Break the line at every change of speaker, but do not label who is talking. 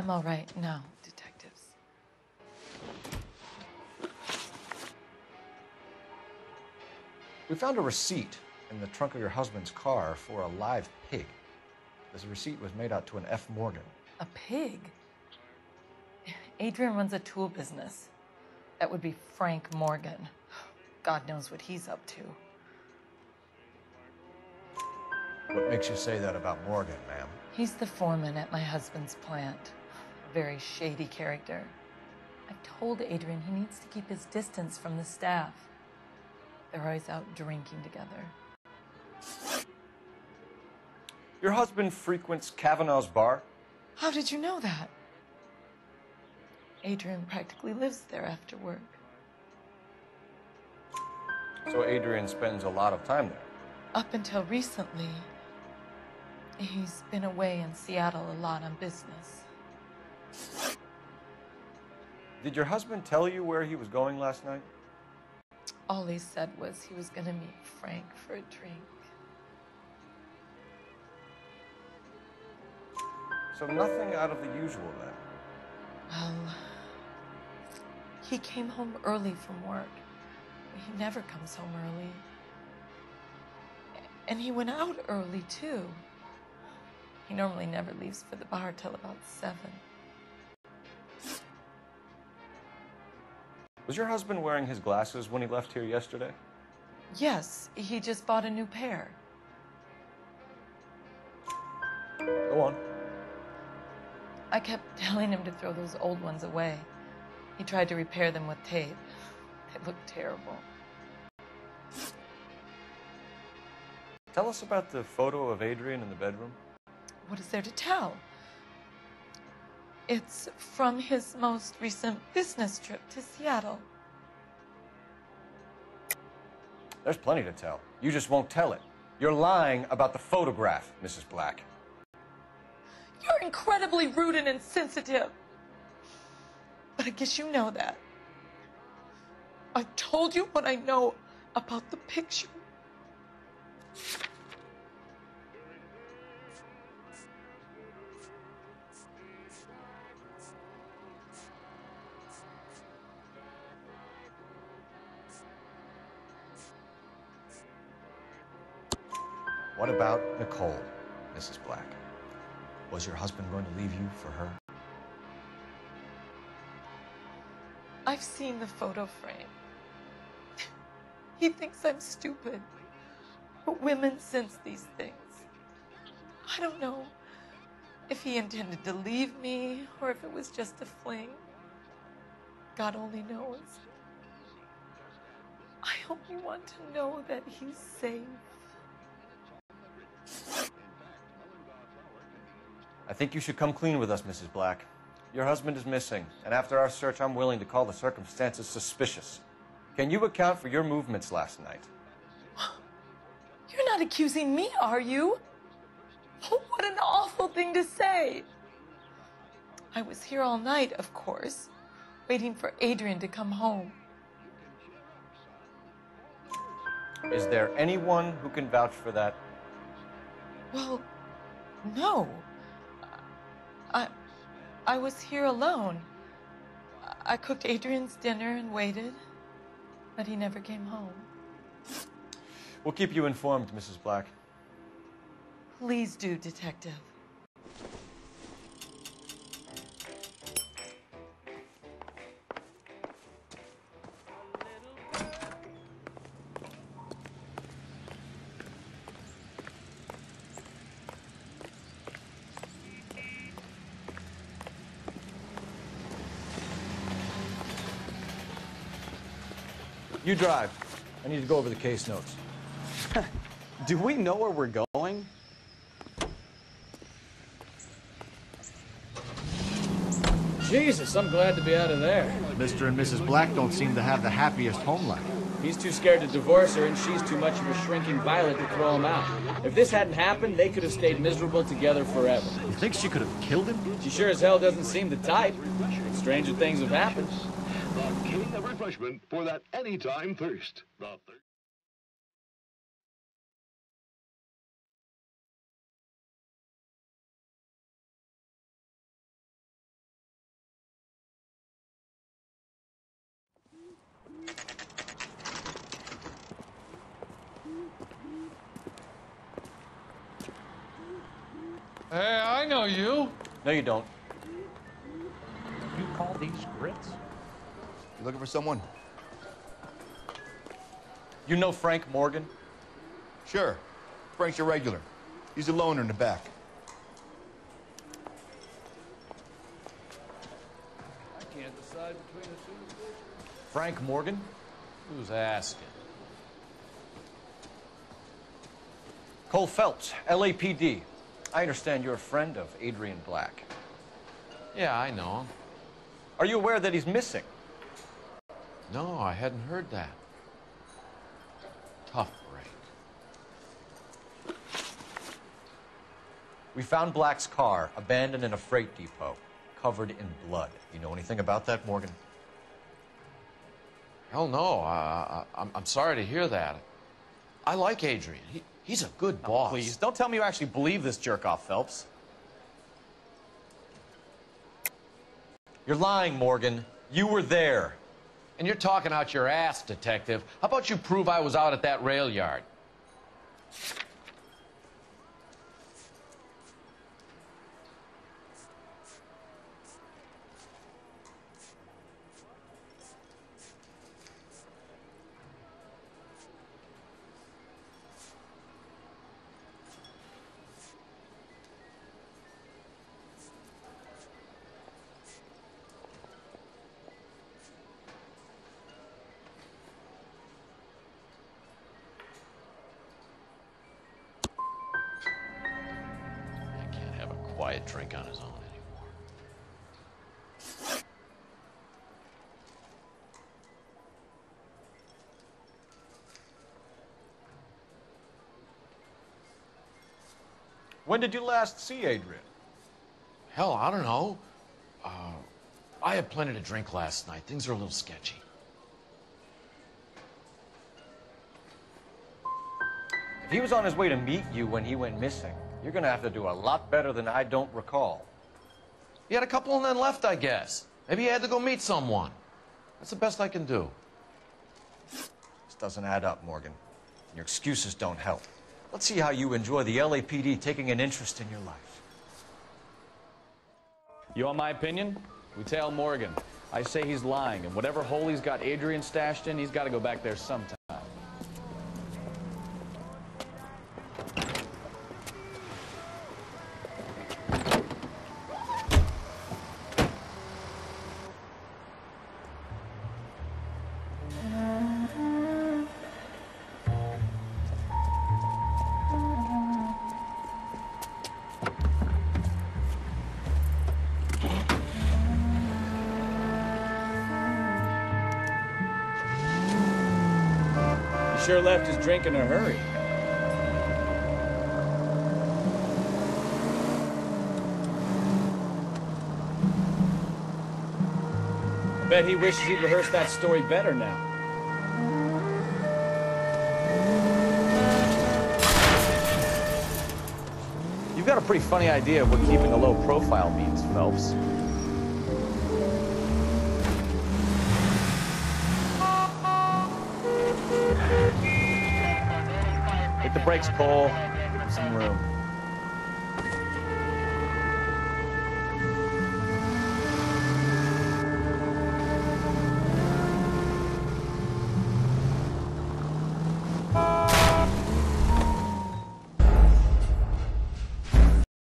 I'm all right now, detectives.
We found a receipt in the trunk of your husband's car for a live pig. This receipt was made out to an F. Morgan.
A pig? Adrian runs a tool business. That would be Frank Morgan. God knows what he's up to.
What makes you say that about Morgan, ma'am?
He's the foreman at my husband's plant. A very shady character. I've told Adrian he needs to keep his distance from the staff. They're always out drinking together.
Your husband frequents Kavanaugh's bar?
How did you know that? Adrian practically lives there after work.
So Adrian spends a lot of time there?
Up until recently, he's been away in Seattle a lot on business.
Did your husband tell you where he was going last night?
All he said was he was going to meet Frank for a drink.
So nothing out of the usual then?
Well, he came home early from work. He never comes home early. And he went out early, too. He normally never leaves for the bar till about 7.
Was your husband wearing his glasses when he left here yesterday?
Yes, he just bought a new pair.
Go on.
I kept telling him to throw those old ones away. He tried to repair them with tape. They looked terrible.
Tell us about the photo of Adrian in the bedroom.
What is there to tell? It's from his most recent business trip to Seattle.
There's plenty to tell. You just won't tell it. You're lying about the photograph, Mrs. Black.
You're incredibly rude and insensitive. But I guess you know that. I've told you what I know about the picture.
What about Nicole, Mrs. Black? Was your husband going to leave you for her?
I've seen the photo frame. He thinks I'm stupid. But women sense these things. I don't know if he intended to leave me or if it was just a fling. God only knows. I only want to know that he's safe.
I think you should come clean with us, Mrs. Black. Your husband is missing, and after our search, I'm willing to call the circumstances suspicious. Can you account for your movements last night?
You're not accusing me, are you? Oh, what an awful thing to say. I was here all night, of course, waiting for Adrian to come home.
Is there anyone who can vouch for that?
Well, no. I was here alone. I cooked Adrian's dinner and waited, but he never came home.
We'll keep you informed, Mrs. Black.
Please do, Detective.
You drive. I need to go over the case notes.
Do we know where we're going?
Jesus, I'm glad to be out of there.
Mr. and Mrs. Black don't seem to have the happiest home life.
He's too scared to divorce her, and she's too much of a shrinking violet to throw him out. If this hadn't happened, they could have stayed miserable together forever.
You think she could have killed him?
She sure as hell doesn't seem the type. Stranger things have happened.
The king of refreshment for that anytime thirst.
Hey, I know you.
No, you don't.
You call these grits?
You looking for someone?
You know Frank Morgan?
Sure. Frank's your regular. He's a loner in the back.
I can't decide between the two.
Frank Morgan?
Who's asking?
Cole Phelps, LAPD. I understand you're a friend of Adrian Black.
Yeah, I know him.
Are you aware that he's missing?
No, I hadn't heard that. Tough break.
We found Black's car abandoned in a freight depot, covered in blood. You know anything about that, Morgan?
Hell no. I'm sorry to hear that. I like Adrian. He's a good boss.
Please, don't tell me you actually believe this jerk-off, Phelps.
You're lying, Morgan. You were there.
And you're talking out your ass, detective. How about you prove I was out at that rail yard? Quiet drink on his own anymore.
When did you last see Adrian?
Hell, I don't know. I had plenty to drink last night. Things are a little sketchy.
If he was on his way to meet you when he went missing, you're gonna have to do a lot better than I don't recall.
He had a couple and then left, I guess. Maybe he had to go meet someone. That's the best I can do.
This doesn't add up, Morgan. Your excuses don't help. Let's see how you enjoy the LAPD taking an interest in your life.
You want my opinion? We tell Morgan. I say he's lying, and whatever hole he's got Adrian stashed in, he's got to go back there sometime.
Sure left his drink in a hurry. I bet he wishes he'd rehearsed that story better now.
You've got a pretty funny idea of what keeping a low profile means, Phelps. Hit the brakes, Cole. Give him some room.